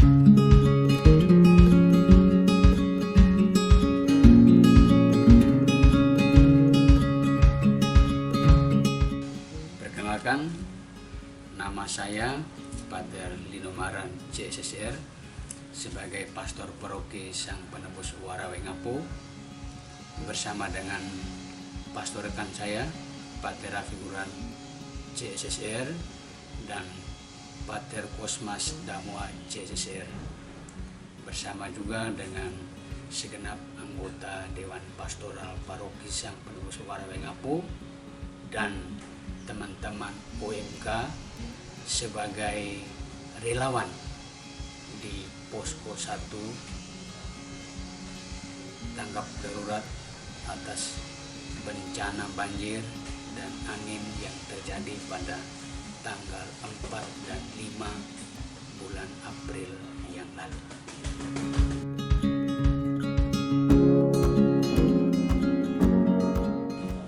Perkenalkan, nama saya Pater Lino Maran CSSR sebagai Pastor Paroki Sang Penebus Warawengapu bersama dengan pastor rekan saya Pater Rafiguran CSSR dan Pater Kosmas Damua CSSR bersama juga dengan segenap anggota Dewan Pastoral Paroki Sang Penebus Warawengapu dan teman-teman OMK sebagai relawan di Posko 1 tanggap darurat atas bencana banjir dan angin yang terjadi pada tanggal 4 dan 5 bulan April yang lalu.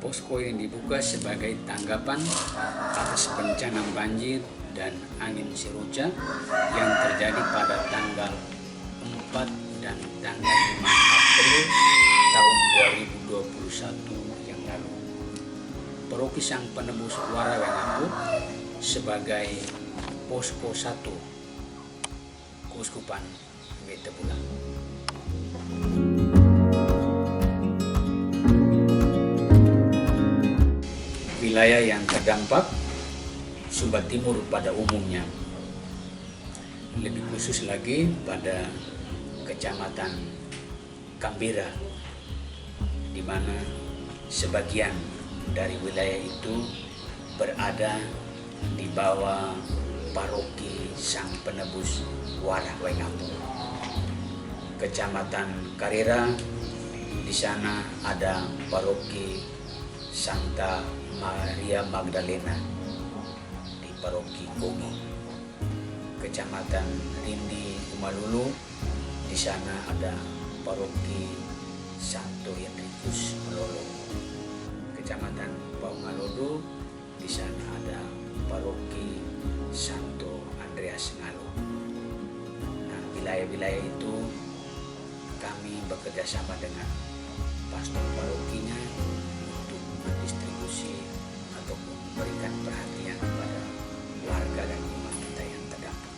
Posko ini dibuka sebagai tanggapan atas bencana banjir dan angin seroja yang terjadi pada tanggal 4 dan tanggal 5 April tahun 2021 yang lalu. Paroki Sang Penebus Warawengapu sebagai Posko 1 Keuskupan Wetebulang. Wilayah yang terdampak Sumba Timur pada umumnya, lebih khusus lagi pada Kecamatan Kambira, di mana sebagian dari wilayah itu berada di bawah Paroki Sang Penebus Warawengapu. Kecamatan Karira, di sana ada Paroki Santa Maria Magdalena di Paroki Kogi. Kecamatan Rindi Umalulu, di sana ada Paroki Santo Henrikus Melolo. Kecamatan Paungalodo, di sana ada Paroki Santo Andreas Ngalo. Nah, wilayah-wilayah itu kami bekerja sama dengan pastor parokinya untuk mendistribusi ataupun memberikan perhatian kepada warga dan imam kita yang terdampak.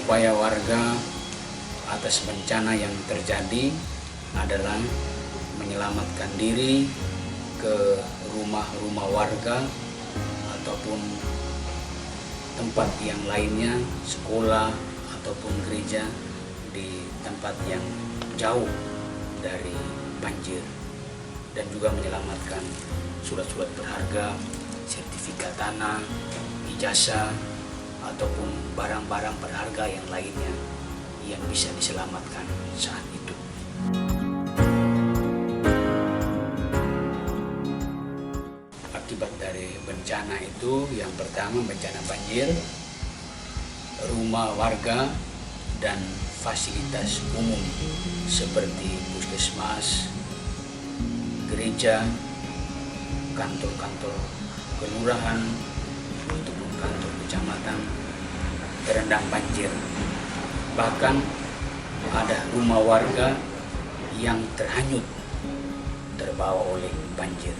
Upaya warga atas bencana yang terjadi adalah menyelamatkan diri ke rumah-rumah warga ataupun tempat yang lainnya, sekolah ataupun gereja di tempat yang jauh dari banjir, dan juga menyelamatkan surat-surat berharga, sertifikat tanah, ijazah ataupun barang-barang berharga yang lainnya yang bisa diselamatkan saat itu. Akibat dari bencana itu, yang pertama bencana banjir, rumah warga dan fasilitas umum seperti puskesmas, gereja, kantor-kantor kelurahan, ataupun kantor kecamatan terendam banjir. Bahkan ada rumah warga yang terhanyut terbawa oleh banjir.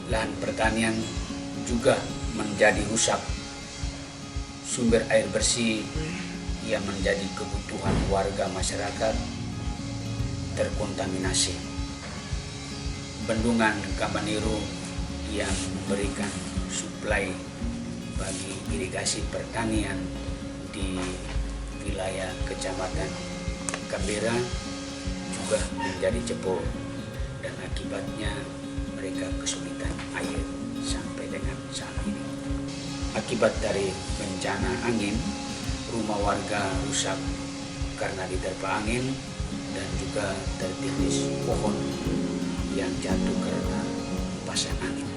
Lahan pertanian juga menjadi rusak. Sumber air bersih yang menjadi kebutuhan warga masyarakat terkontaminasi. Bendungan Kamaniru yang memberikan suplai bagi irigasi pertanian di wilayah Kecamatan Kambira juga menjadi jebol, dan akibatnya mereka kesulitan air sampai dengan saat ini. Akibat dari bencana angin, rumah warga rusak karena diterpa angin dan juga tertindis pohon yang jatuh karena hempasan angin.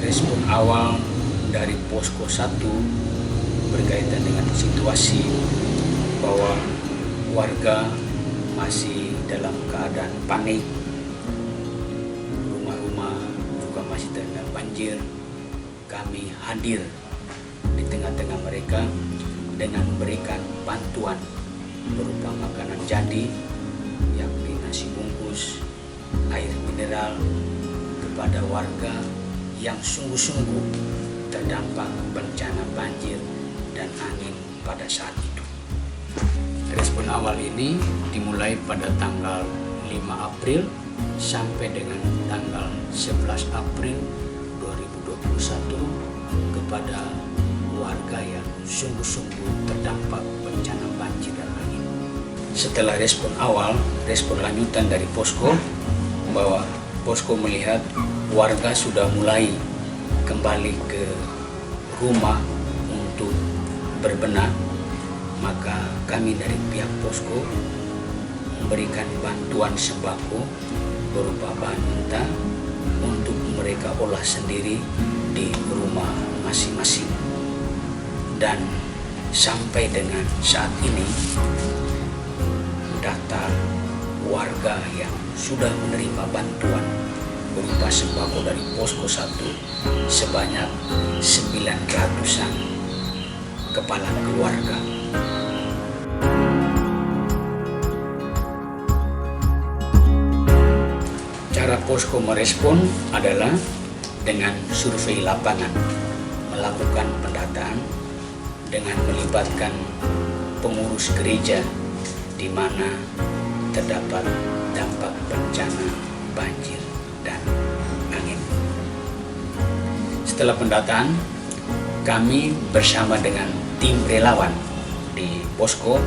Respon awal dari Posko 1 berkaitan dengan situasi bahwa warga masih dalam keadaan panik. Rumah-rumah juga masih terendam banjir. Kami hadir di tengah-tengah mereka dengan memberikan bantuan berupa makanan jadi, yakni nasi bungkus, air mineral kepada warga yang sungguh-sungguh terdampak bencana banjir dan angin pada saat itu. Respon awal ini dimulai pada tanggal 5 April sampai dengan tanggal 11 April 2021 kepada warga yang sungguh-sungguh terdampak bencana banjir dan angin. Setelah respon awal, respon lanjutan dari posko bahwa posko melihat warga sudah mulai kembali ke rumah untuk berbenah, maka kami dari pihak posko memberikan bantuan sembako berupa bahan mentah untuk mereka olah sendiri di rumah masing-masing. Dan sampai dengan saat ini data warga yang sudah menerima bantuan berupa sembako dari Posko 1 sebanyak 900-an kepala keluarga. Cara posko merespon adalah dengan survei lapangan, melakukan pendataan dengan melibatkan pengurus gereja di mana terdapat dampak bencana banjir dan angin. Setelah pendataan, kami bersama dengan tim relawan di posko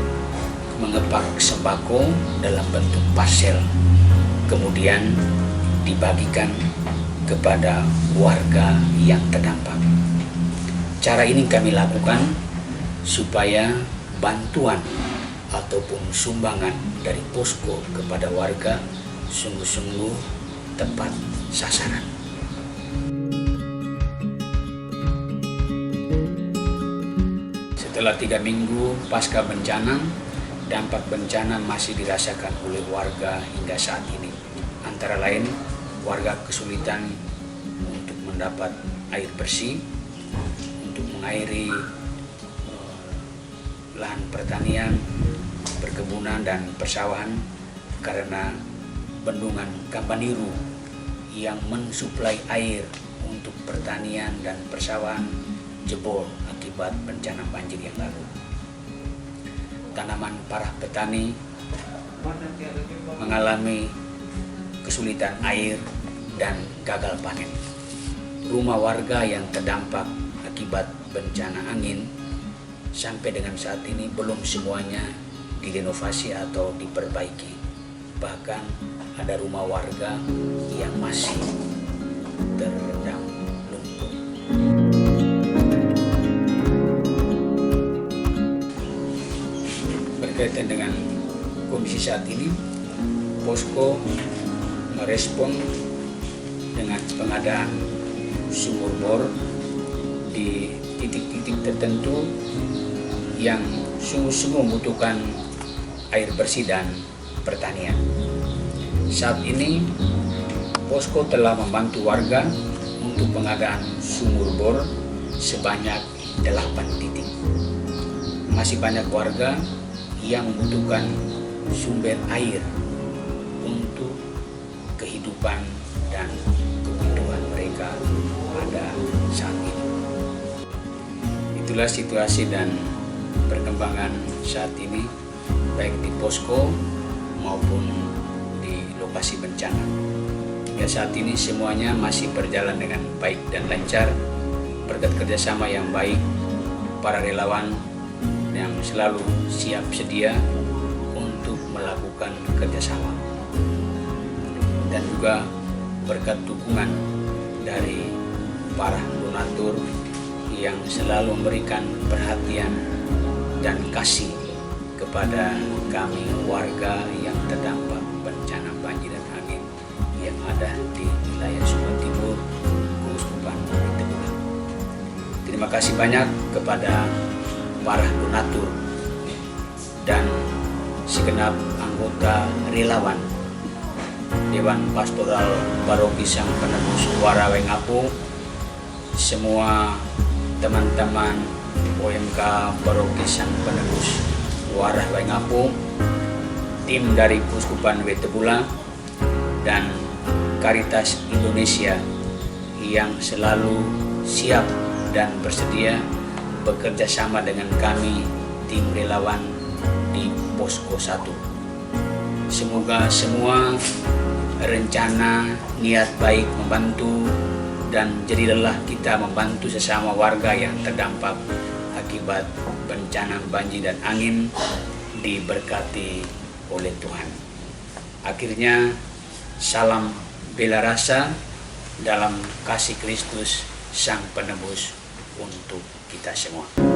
mengepak sembako dalam bentuk parcel, kemudian dibagikan kepada warga yang terdampak. Cara ini kami lakukan supaya bantuan ataupun sumbangan dari posko kepada warga sungguh-sungguh tepat sasaran. Setelah 3 minggu pasca bencana, dampak bencana masih dirasakan oleh warga hingga saat ini. Antara lain, warga kesulitan untuk mendapat air bersih, untuk mengairi lahan pertanian, perkebunan dan persawahan karena bendungan Kampaniru yang mensuplai air untuk pertanian dan persawahan jebol akibat bencana banjir yang lalu. Tanaman parah petani mengalami kesulitan air dan gagal panen. Rumah warga yang terdampak akibat bencana angin sampai dengan saat ini belum semuanya direnovasi atau diperbaiki. Bahkan ada rumah warga yang masih terendam lumpur. Berkaitan dengan kondisi saat ini, posko merespon dengan pengadaan sumur bor di titik-titik tertentu yang sungguh-sungguh membutuhkan air bersih dan pertanian. Saat ini posko telah membantu warga untuk pengadaan sumur bor sebanyak 8 titik. Masih banyak warga yang membutuhkan sumber air untuk kehidupan dan kebutuhan mereka pada saat ini. Itulah situasi dan perkembangan saat ini baik di posko maupun di lokasi bencana. Ya, saat ini semuanya masih berjalan dengan baik dan lancar berkat kerjasama yang baik para relawan yang selalu siap sedia untuk melakukan kerjasama, dan juga berkat dukungan dari para donatur yang selalu memberikan perhatian dan kasih kepada kami warga yang terdampak bencana banjir dan angin yang ada di wilayah Sumba Timur, Keuskupan Tegulang. Terima kasih banyak kepada para donatur, dan segenap anggota relawan Dewan Pastoral Paroki Sang Penebus Warawengapu, semua teman-teman OMK Paroki Sang Penebus Warawengapu, tim dari Puskupan Wetebula, dan Caritas Indonesia yang selalu siap dan bersedia bekerja sama dengan kami, tim relawan di Posko 1. Semoga semua rencana niat baik membantu dan jadi lelah kita membantu sesama warga yang terdampak akibat bencana banjir dan angin diberkati oleh Tuhan. Akhirnya, salam bela rasa dalam kasih Kristus Sang Penebus untuk kita semua.